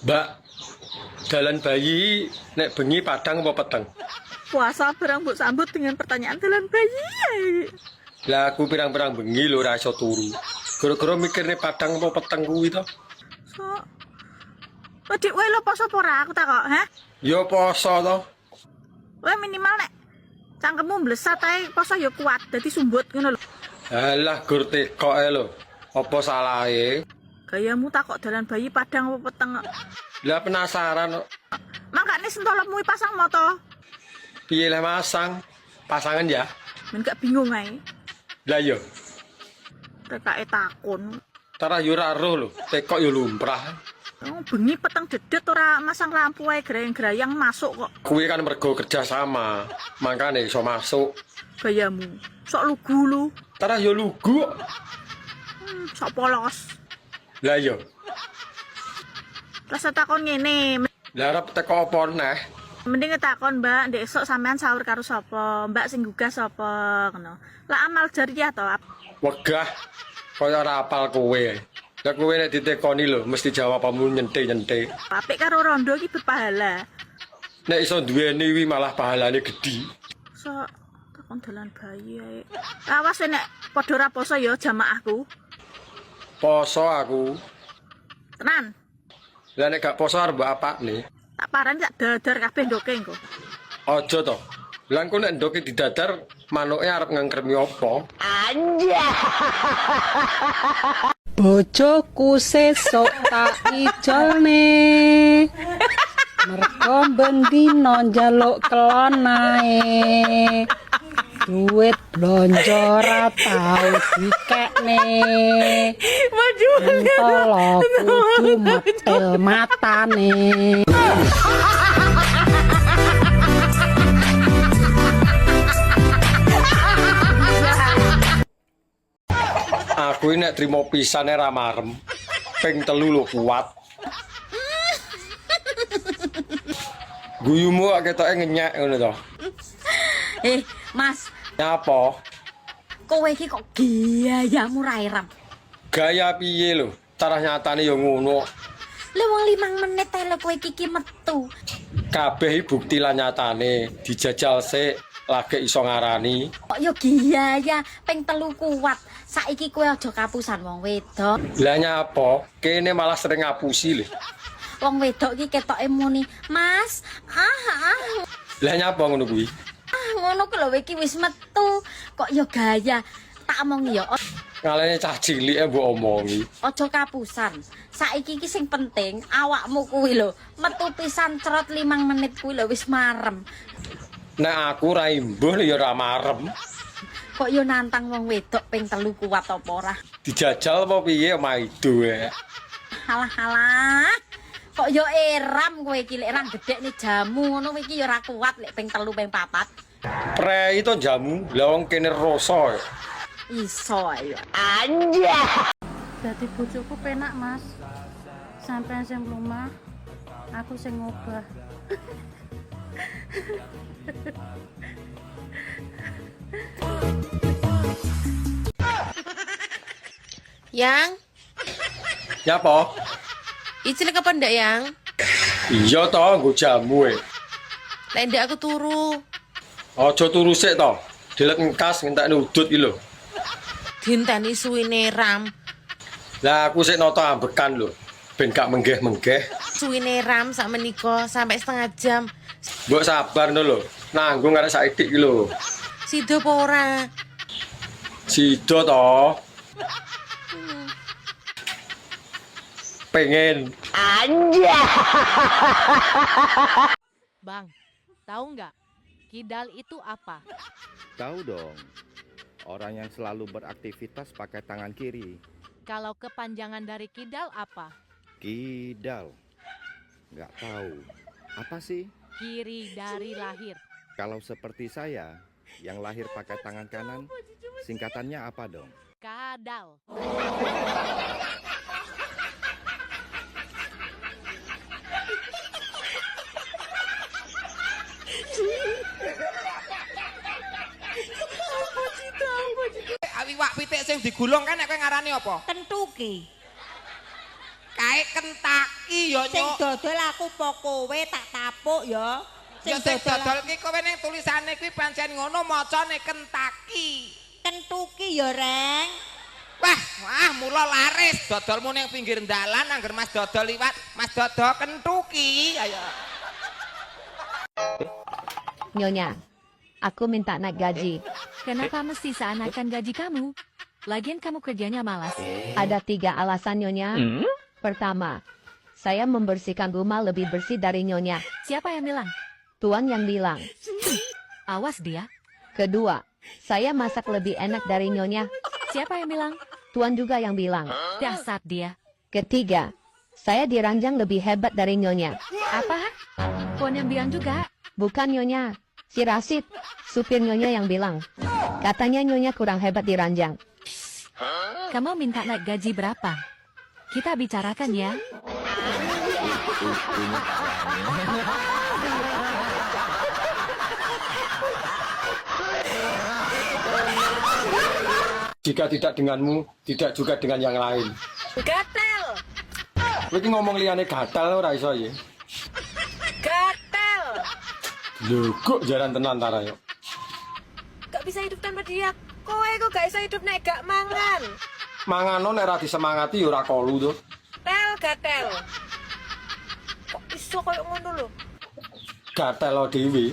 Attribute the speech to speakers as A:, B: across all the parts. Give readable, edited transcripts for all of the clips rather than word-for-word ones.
A: Mbak, dalan bayi nek bengi padang apa peteng?
B: Puasa barang mbok sambut dengan pertanyaan dalan bayi.
A: Lah aku pirang-pirang bengi lho ora iso turu. Gara-gara mikirne padang apa peteng kuwi to.
B: So. Wedik wae lo poso apa ora aku takok, ha?
A: Ya poso to.
B: Wae minimal nek cangkemmu mlesat ae poso ya kuat dadi sumbut ngono lho.
A: Alah gur tekok ae lho. Apa salahe?
B: Gayamu takok dalan bayi padang apa peteng.
A: Lah penasaran kok.
B: Makane sentolopmu pasang moto.
A: Piye lah masang? Pasangan ya?
B: Men gak bingung ae.
A: Lah yo.
B: Tekake takon.
A: Tara yo ora roh lho, tekok yo lumrah.
B: Oh, bengi peteng dedet ora masang lampu ae grayang-grayang masuk kok.
A: Kuwi kan mergo kerja sama, makane iso masuk.
B: Gayamu sok lugu lu.
A: Tara yo lugu.
B: Sok polos.
A: Lah yo.
B: Rasa takon ngene.
A: Lah arep teko apa neh?
B: Mending takon Mbak, ndek esuk sampean sahur karo sapa? Mbak sing gugah sapa ngono. Lah amal jariah to.
A: Wegah kaya ora apal kowe. Lah kowe nek ditekoni lho mesti jawab pamu nyente-nyente.
B: Apik karo rondo iki berpahala.
A: Nek iso duweni wi malah pahalane gedhi.
B: Sok takon dalan bayi ae. Awas nek padha ora poso ya jamaahku.
A: Poso aku.
B: Tenan.
A: Lah nek gak poso arep mbok apakne?
B: Tak parani tak dadar kabeh ndoke engko.
A: Aja to. Lah engko nek ndoke didadar manuke arep ngangkremi apa?
C: Bojoku sesuk tak ijolne. Mergo bendino njaluk kelonae. Duit blonjo ora tau dikekne. Entolo kudu metel matane.
A: Aku ini nek trimo pisane ra marem. Ping 3 lho kuat. Guyumu kok ketoke ngenyek ngono to.
D: Mas,
A: Nyapa?
D: kowe iki kok gayamu ra irem.
A: Gaya piye lho? Cara nyatane ya ngono.
D: Lah wong 5 menit ae lho kowe iki metu.
A: Kabeh bukti lan nyatane dijajal sik lagi iso ngarani.
D: Kok yo gaya ping 3 kuat. Saiki kowe aja kapusan wong wedok.
A: Lah nyapa? Kene malah sering ngapusi lho.
D: Wong wedok iki ketoke muni, "Mas,
A: Lah nyapa ngono kuwi?
D: ngono ku lho iki wis metu." Kok yo gaya. Tak omongi yo,
A: Ngalene cah cilik mbok omongi.
D: aja kapusan. Saiki iki sing penting awakmu kuwi lho, metu pisan cerot 5 menit kuwi lho wis marem.
A: Nek aku ra imbuh ya ora marem.
D: Kok yo nantang wong wedok ping 3 kuat apa ora?
A: Dijajal apa piye maido ae.
D: Halah. Kok yo eram kowe iki lek ra gedhekne jamu ngono iki yo ora kuat lek ping 3 ping 4.
A: Prei to jamu, lah wong kene rasa.
D: Iso ayo.
E: Dadi bojoku penak, Mas. Sampeyan sing lumah, aku sing ngobah.
F: Yang,
A: Nyapa?
F: icil kapan ndak yang?
A: Iya to, nggo jamu e.
F: Lek ndak aku turu.
A: Aja turu sik to. Dilet ngkas ngentekne udut iki lho.
F: Dinteni suwine ram.
A: Lah aku sik nata ambekan lho. Ben gak menggeh-menggeh.
F: Suwine ram sak menika sampai setengah jam.
A: Mbok sabar no lho. Nanggung arek saiki iki lho.
F: Sido apa ora?
A: Sido to. Pengen.
G: Bang, tahu nggak? Kidal itu apa?
H: Tahu dong, orang yang selalu beraktivitas pakai tangan kiri.
G: Kalau kepanjangan dari kidal apa?
H: Kidal. Nggak tahu. Apa sih?
G: Kiri dari lahir.
H: Kalau seperti saya, yang lahir pakai tangan kanan, singkatannya apa dong?
G: Kadal.
I: Iwak pitik sing digulung kan nek kowe ngarani apa?
D: Kentuki.
I: kae Kentucky ya
D: Sing
I: nyuk.
D: dodol aku po kowe tak tapuk ya.
I: Ya sing dodol ki kowe ning tulisane kuwi pancen ngono macane Kentucky.
D: Kentucky ya, Reng.
I: Wah, mula laris dodolmu ning pinggir dalan angger Mas dodol liwat, Mas dodol Kentucky. Ayo.
J: Nyonya, aku minta naik gaji.
G: Kenapa mesti seanakan gaji kamu? Lagian kamu kerjanya malas.
J: Ada 3 alasan Nyonya. Pertama, saya membersihkan rumah lebih bersih dari Nyonya.
G: Siapa yang bilang?
J: Tuan yang bilang.
G: Awas dia.
J: Kedua, saya masak lebih enak dari Nyonya.
G: Siapa yang bilang?
J: Tuan juga yang bilang.
G: Dasar dia.
J: Ketiga, saya diranjang lebih hebat dari Nyonya.
G: Apa? Tuan yang bilang juga.
J: Bukan Nyonya, si Rasid, supir Nyonya yang bilang. Katanya Nyonya kurang hebat diranjang.
G: Kamu minta naik gaji berapa? Kita bicarakan ya.
A: Jika tidak denganmu, tidak juga dengan yang lain.
B: Gatel.
A: Kowe iki ngomong liyane gatel ora iso ya.
B: Gatel.
A: Lho, kok jaran tenan ta yo.
B: Gak bisa hidup tanpa dia. Kowe kok gak bisa hidup nek gak mangan.
A: Mangano nek ora disemangati ya ora kolu to.
B: Tel gatel. Kok iso koyo ngono lho?
A: Gatel lo dhewe.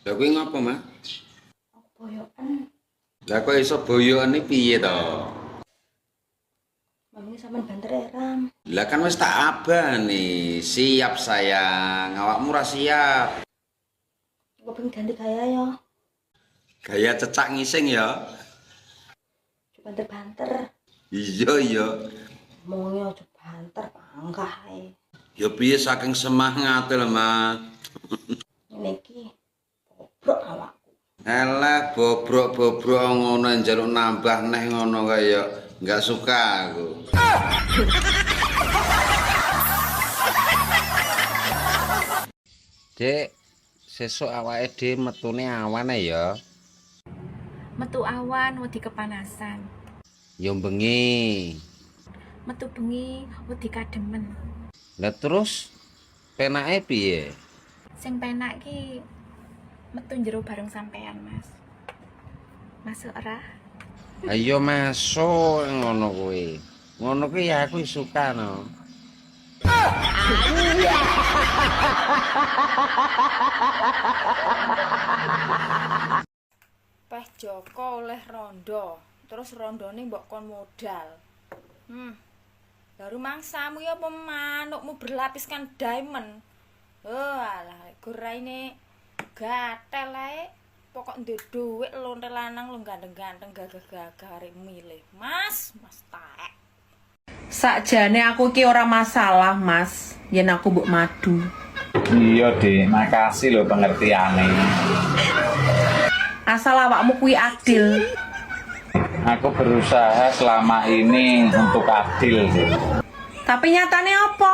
K: Lah kuwi ngopo, Mak? Boyokan. Lah kok iso boyokan iki piye to?
E: Mami sampean banter Ram.
K: Lah kan wis tak abani, siap sayang, awakmu ra siap.
E: Kok pengen ganti gaya ya?
K: Gaya cecak ngising ya.
E: Banter-banter.
K: Iya.
E: Ngomongnya aja banter, panggah ae.
K: Ya piye saking semangat lho, Mak.
E: Ngene iki bobrok awakku.
K: Elek bobrok-bobrok ngono njaluk nambah neh ngono kaya enggak suka aku. Dek, sesuk awake dhewe metune awan ya.
B: Metu awan wedi kepanasan.
K: Ya bengi.
B: Metu bengi wedi kademen.
K: Lah terus penake piye?
B: Sing penak ki metu njero bareng sampean, Mas. Masuk ora?
K: Ayo masuk ngono kuwi. Ngono kuwi ya aku suka no.
D: Peh Joko oleh rondo, terus rondone mbok kon modal. Baru mangsamu ya apa manukmu berlapiskan diamond. Alah, guraine gatel ae. Pokok ndek dhuwit lonte lanang lu ganteng-ganteng gagah-gagah arek milih. Mas taek.
F: Sakjane aku ki ora masalah, Mas. Yen aku mbok madu.
L: Iya, Dik. Makasih lho pengertiane.
F: Asal awakmu kuwi adil.
L: Aku berusaha selama ini untuk adil, Dik.
F: Tapi nyatane apa?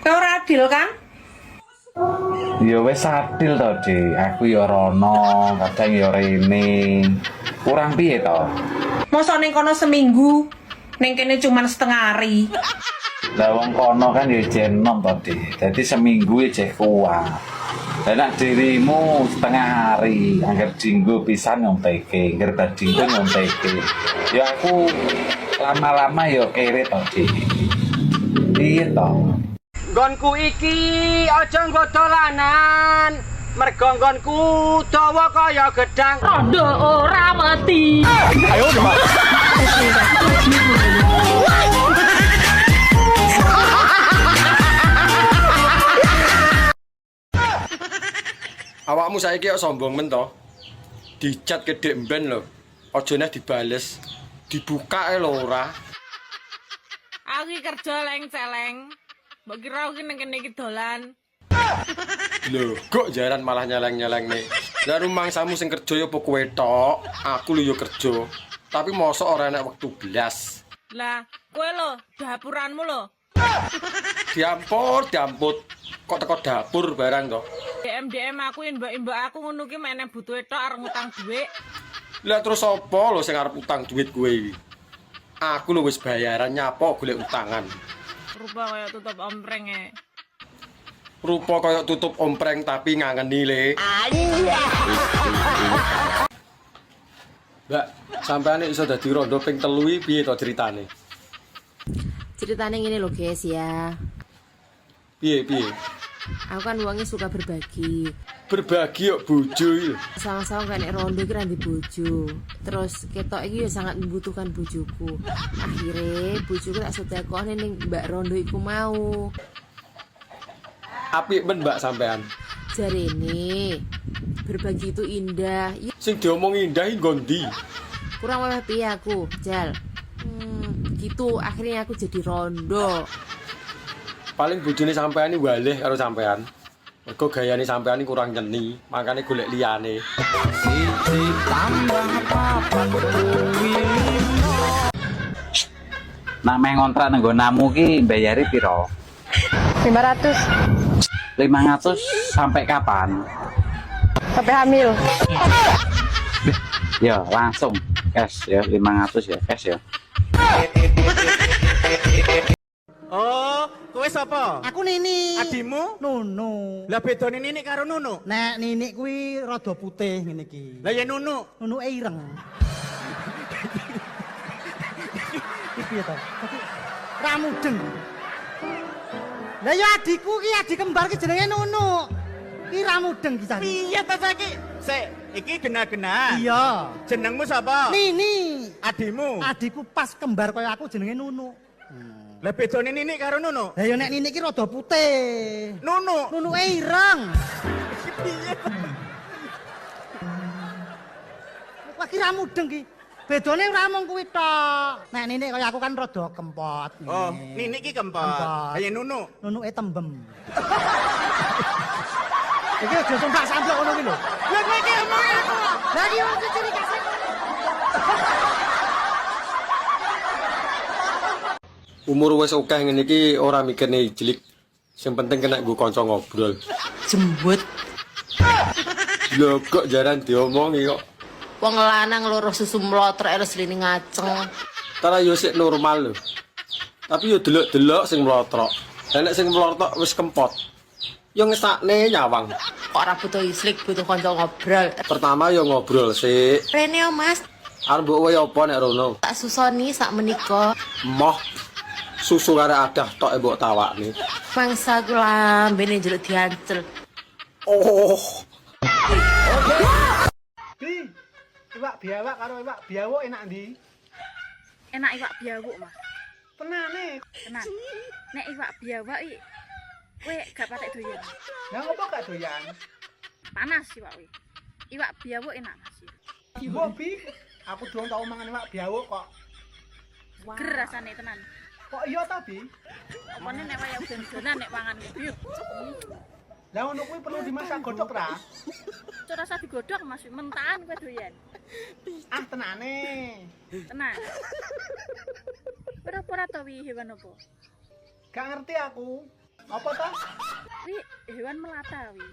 F: Kowe ora adil kan?
L: Ya wis adil to, Dik. Aku ya rono, kadang ya rene. Kurang piye to?
F: Mosok ning kono seminggu, ning kene cuman setengah hari.
L: Lah wong kono kan ya jenom to, Dik. Dadi seminggu jeh kuat. Lah nek dirimu setengah hari, angger dinggo pisan nyonteke, angger badinggo nyonteke. Ya aku lama-lama ya kere to, Dik. Piye to?
C: Nggonku iki aja nggo dolanan. Mergo nggonku dawa kaya gedang.
B: Rondo ora mati.
C: Ayo, Mas.
A: Awakmu saiki kok sombong men to. Dicat gedhe mben lho. Aja neh dibales. Dibuka lho ora.
B: Aku iki kerja leng-celeng. Mbok kira aku ning kene iki dolan.
A: Lho, kok jaran malah nyeleng-nyeleng nih. Lah rumangsamu sing kerja ya apa kowe tok. Aku lho ya kerja. Tapi mosok ora enek wektu blas.
B: Lah, kowe lho, dapuranmu lho.
A: Diampur. kok teko dapur barang to.
F: DM aku mbak aku ngono ki meneh butuh tok arep ngutang dhuwit.
A: Lah terus apa lho sing arep utang duit kowe iki? Aku lho wis bayaran nyapa golek utangan.
F: Rupa kaya tutup ompreng e.
A: Rupa kaya tutup ompreng tapi ngangeni le. Mbak, sampean iso dadi rondo ping 3 iki piye to ceritane?
M: Ceritanya gini loh guys ya.
A: Piye?
M: Aku kan uangnya suka berbagi.
A: Berbagi yuk bojo iki.
M: Sama-sama kan nek rondo iki di bojo. Terus ketok iki ya sangat membutuhkan bojoku. Akhirnya bojoku tak sedekahne ning Mbak Rondo iku mau.
A: Apik men Mbak sampean.
M: Jarene berbagi itu indah.
A: Sing diomong indah iki ngondi?
M: Kurang mewah piye aku, Jal. Gitu akhirnya aku jadi rondo.
A: Paling bojone sampean iki walih karo sampean. Mergo gayane sampean iki kurang nyeni, makane golek liyane. Siji tambah papat kuwi.
L: Nak meh ngontrak nang nggonamu ki bayari piro?
N: 500.
L: 500 sampai kapan?
N: Sampai hamil.
L: Ya, langsung cash ya, 500 ya, cash ya.
C: Oh, kowe sapa?
O: Aku Nini.
C: Adimu?
O: Nunu.
C: Lah bedane Nini karo Nunu?
O: Nek Nini kuwi rada putih ngene iki.
C: Lah ya Nunu?
O: Nunuke ireng. Iki piye to? Ra mudeng. Lah ya adikku ki adik kembar ki jenenge Nunu. Ki ra mudeng ki saiki.
C: Piye ta saiki? Sik, iki genah-genah.
O: Iya.
C: Jenengmu sapa?
O: Nini.
C: Adimu?
O: Adikku pas kembar kaya aku jenenge Nunu.
C: Lah bedane Nini karo Nunu?
O: Lah ya nek Nini ki rada putih.
C: Nunu.
O: Nunuke ireng.
C: Piye?
O: Wah ki ra mudeng ki. Bedane ora mung kuwi tok. Nek Nini kaya aku kan rada kempot.
C: Oh, Nini ki kempot. Kaya Nunu.
O: Nunuke tembem. Iki aja sumpah samplok ngono ki lho.
C: Lah kowe iki omong aku.
O: Lah iki wong ciri kasih.
A: Umur wis akeh ngene iki ora mikirne ijlik. Sing penting kena nggo kanca ngobrol.
M: Jembut.
A: Lho kok jaran diomongi kok.
M: Wong lanang loro susu mlotrek terus lini ngaceng.
A: Tara yo sik normal lho. Tapi yo delok-delok sing mlotrok. Lah nek sing mlotrok wis kempot. Yo ngesakne nyawang.
M: Kok ora butuh islik, butuh kanca ngobrol.
A: Pertama yo ngobrol sik.
M: Rene Mas,
A: Arep mbok wae apa nek rono?
M: tak susoni sak menika.
A: Moh. Susu karo adah tok mbok tawakne.
M: Mangsa ku lambene njeluk diancel.
A: Oh.
O: Bi, iwak biawak karo iwak biawuk enak ndi?
B: Enak iwak biawuk, Mas.
O: Tenane.
B: Tenan. Nek iwak biawak iki kowe gak patek doyan.
O: Lah ngopo gak doyan?
B: Panas iwak kuwi. Iwak biawuk enak, Mas.
O: Iwo Bi, aku durung tau mangan iwak biawuk kok.
B: Ger rasane tenan.
O: Kok iya ta, Bi?
B: Opone nek waya udan-udanan nek mangan kuwi.
O: Lah ngono kuwi perlu dimasak godhog ra?
B: Ora usah digodhog, Mas. Mentahan kowe doyan.
O: Ah, tenane.
B: Tenan. Ora to wi hewan apa?
O: Gak ngerti aku. Apa ta?
B: Wi hewan melata wi.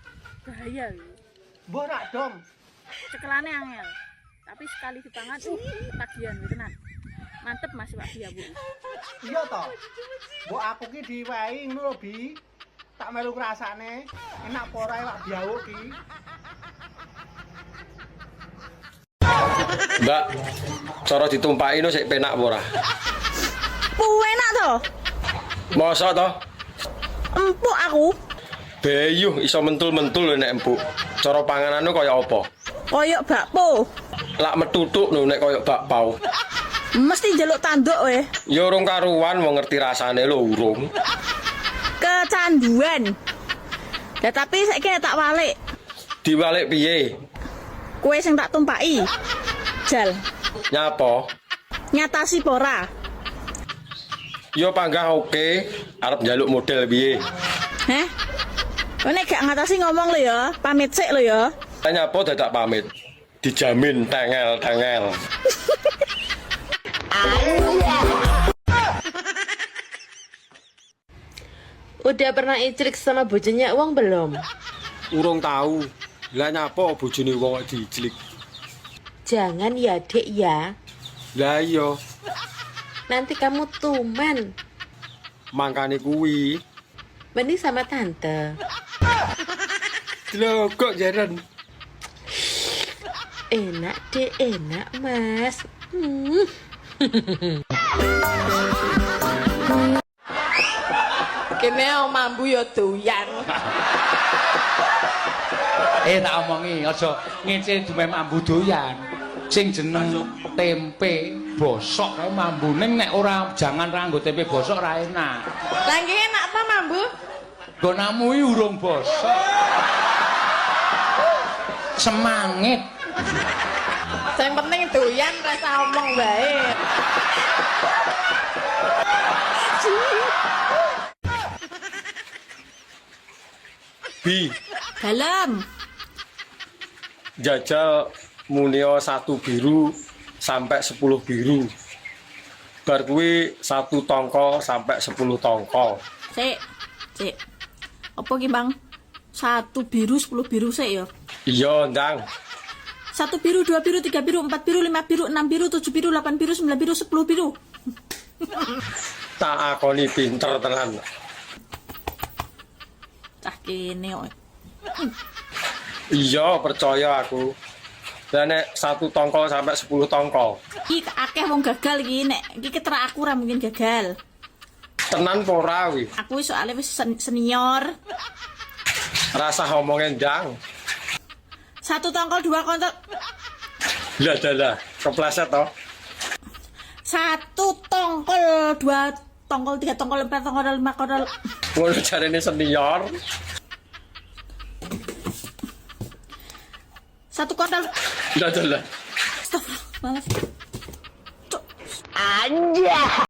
B: Bahaya wi.
O: Mbok rak dong.
B: Cekelane angel. Tapi sekali dipangan tagihan wi tenan. Mantep Mas iwak biawuk.
O: Iya to. Mbok aku ki diwehi ngono lho, Bi. Tak melu rasane. Enak apa ora iwak biawuk ki?
A: Mbak, cara ditumpaki no sik penak apa ora?
B: Enak to?
A: Mosok to?
B: Empuk aku.
A: Bayuh iso mentul-mentul lho nek empuk. Cara panganane kaya apa?
B: Koyok bakpo.
A: Lak metutuk lho nek kaya bakpao.
B: Mesti njaluk tanduk weh.
A: Ya urung karuan wong ngerti rasane lho urung.
B: Kecanduan. Lah tapi saiki tak walik.
A: Diwalik piye?
B: Kowe sing tak tumpaki. Jal.
A: Nyapa?
B: Nyatasi pora.
A: Yo panggah oke, arep njaluk model piye?
B: Heh? Nek gak ngatasi ngomong lho ya, pamit sik lho ya.
A: Nyapa dadak pamit? Dijamin tengel-tengel.
M: Udah pernah icrik sama bojone uang belum?
A: Urung tahu. Lah nyapa bojone wong kok diijlik.
M: Jangan ya, Dek ya.
A: Lah iya,
M: Nanti kamu tuman.
A: mangkane kuwi.
M: Mending sama tante.
A: Lho, kok jaren.
M: Enak deh, enak Mas. Kene mambu ya doyan.
P: Tak omongi aja ngece dumem ambu doyan. Sing jeneng tempe bosok kae mambune nek ora jangan ra nggo tempe bosok ra enak.
M: Lah nggih enak ta mambu?
P: Nggo namu iki urung bosok. Semangit.
M: Sing penting doyan rasa omong bae.
A: Bi,
B: Dalam.
A: jajal munio 1 biru sampai 10 biru. Bar kuwi 1 tongkol sampai 10 tongkol.
B: Cek. Apa ki, Bang? 1 biru, 10 biru sik ya.
A: Iya, Ndang.
B: 1 biru, 2 biru, 3 biru, 4 biru, 5 biru, 6 biru, 7 biru, 8 biru, 9 biru, 10 biru.
A: Tak akoni pinter tenan.
B: Cah kene kok.
A: Iya, percaya aku. Dan nek 1 tongkol sampai 10 tongkol.
B: Iki akeh wong gagal iki nek iki keterak aku ora mungkin gagal.
A: Tenan apa ora kuwi?
B: Aku soalnya wis senior.
A: Rasa ngomongnya Ndang.
B: 1 tongkol, 2 kontol.
A: Lah, kepleset toh.
B: 1 tongkol, 2 tongkol, 3 tongkol, 4 tongkol, 5 tongkol.
A: Ngono jarene senior.
B: 1 kontol.
A: Lah.
B: Astagfirullah.
M: Anjay.